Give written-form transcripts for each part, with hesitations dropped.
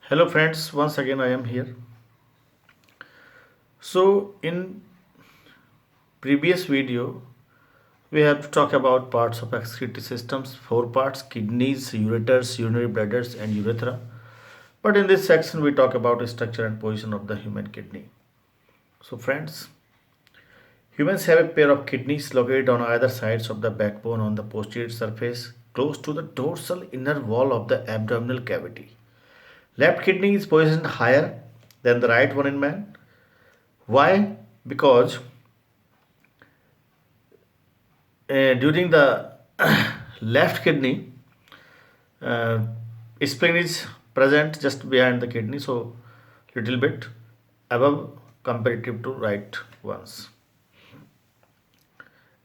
Hello friends, once again I am here. So in previous video we have to talk about parts of excretory systems, four parts: kidneys, ureters, urinary bladders and urethra. But in this section we talk about structure and position of the human kidney. So friends, humans have a pair of kidneys located on either sides of the backbone on the posterior surface close to the dorsal inner wall of the abdominal cavity. Left kidney is positioned higher than the right one in man. Why? Because during the left kidney, uh, spleen is present just behind the kidney, so little bit above comparative to right ones,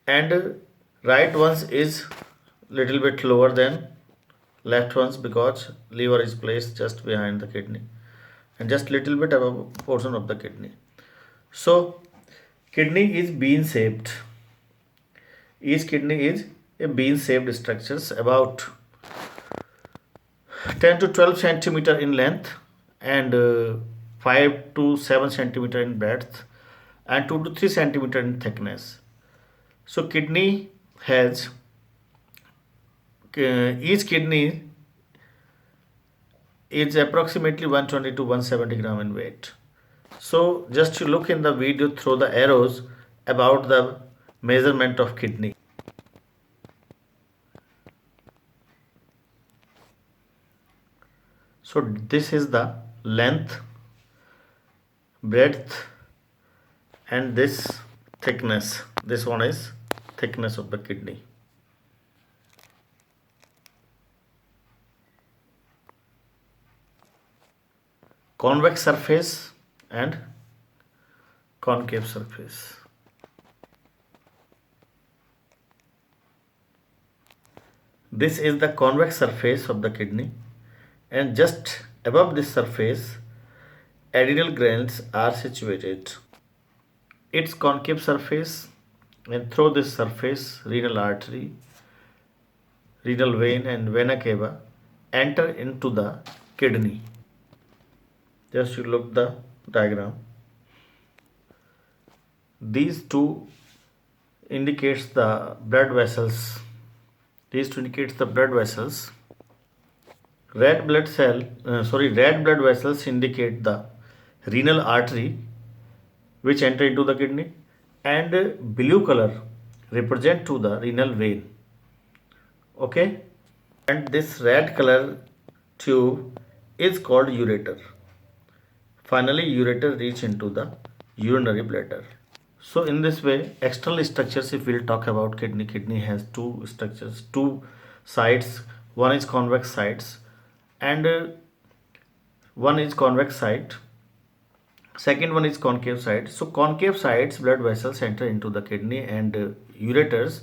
and right ones is little bit lower than left ones because liver is placed just behind the kidney and just little bit above portion of the kidney. So kidney is bean shaped. Each kidney is a bean shaped structures about 10 to 12 centimeter in length and 5 to 7 centimeter in breadth and 2 to 3 centimeter in thickness. So kidney has each kidney is approximately 120 to 170 gram in weight. So just to look in the video through the arrows about the measurement of kidney. So this is the length, breadth and this thickness. This one is thickness of the kidney. Convex surface and concave surface. This is the convex surface of the kidney, and just above this surface adrenal glands are situated. Its concave surface, and through this surface renal artery, renal vein and vena cava enter into the kidney. Just you look the diagram. These two indicates the blood vessels. These two indicates the blood vessels. Red blood vessels indicate the renal artery which enter into the kidney, and blue color represent to the renal vein. Okay, and this red color tube is called ureter. Finally, ureter reach into the urinary bladder. So in this way, external structures, if we'll talk about kidney has two structures, two sides. One is convex sides and one is convex side. Second one is concave side. So concave sides, blood vessels enter into the kidney, and ureters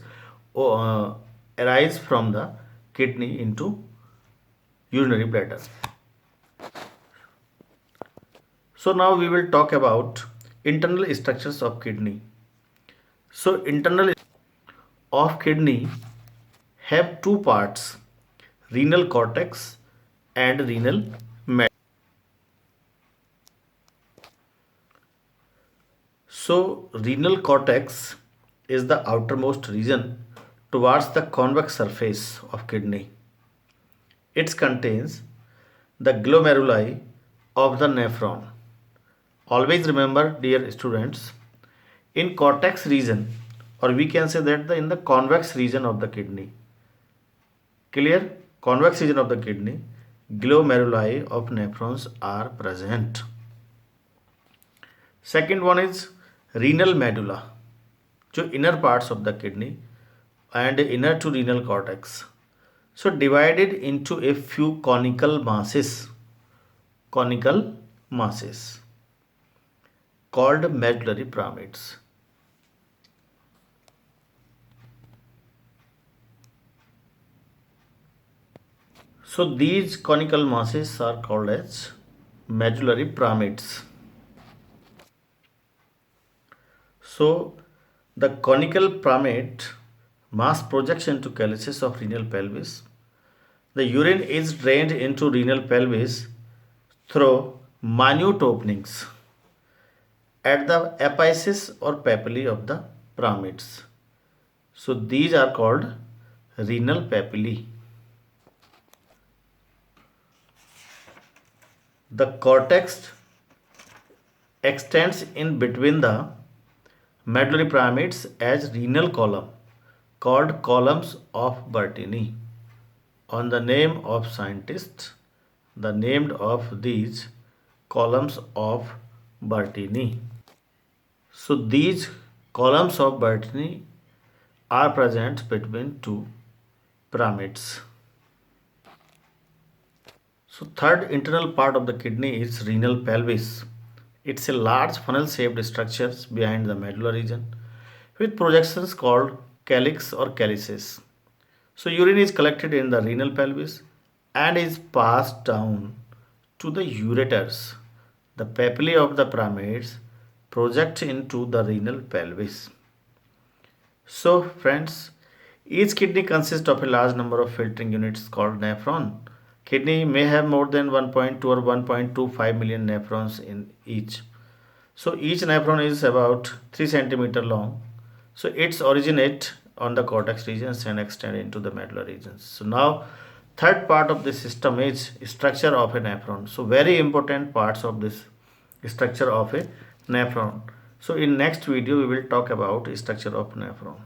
arise from the kidney into urinary bladder. So now we will talk about internal structures of kidney. So internal of kidney have two parts: renal cortex and renal medulla. So renal cortex is the outermost region towards the convex surface of kidney. It contains the glomeruli of the nephron. Always remember, dear students, in cortex region, or we can say that in the convex region of the kidney, clear, convex region of the kidney, glomeruli of nephrons are present. Second one is renal medulla, जो inner parts of the kidney and inner to renal cortex. So divided into a few conical masses called medullary pyramids. So these conical masses are called as medullary pyramids. So the conical pyramid mass projects into calyces of renal pelvis. The urine is drained into renal pelvis through minute openings at the apices or papillae of the pyramids. So these are called renal papillae. The cortex extends in between the medullary pyramids as renal column called columns of Bertini. On the name of scientists, the named of these columns of Bertini. So these columns of Bertini are present between two pyramids. So third internal part of the kidney is renal pelvis. It's a large funnel-shaped structure behind the medulla region with projections called calyx or calyces. So urine is collected in the renal pelvis and is passed down to the ureters. The papillae of the pyramids project into the renal pelvis. So friends, each kidney consists of a large number of filtering units called nephron. Kidney may have more than 1.2 or 1.25 million nephrons in each. So each nephron is about 3 centimeter long. So it's originate on the cortex regions and extend into the medulla regions. So now third part of this system is structure of a nephron. So very important parts of this structure of a nephron. So in next video we will talk about structure of nephron.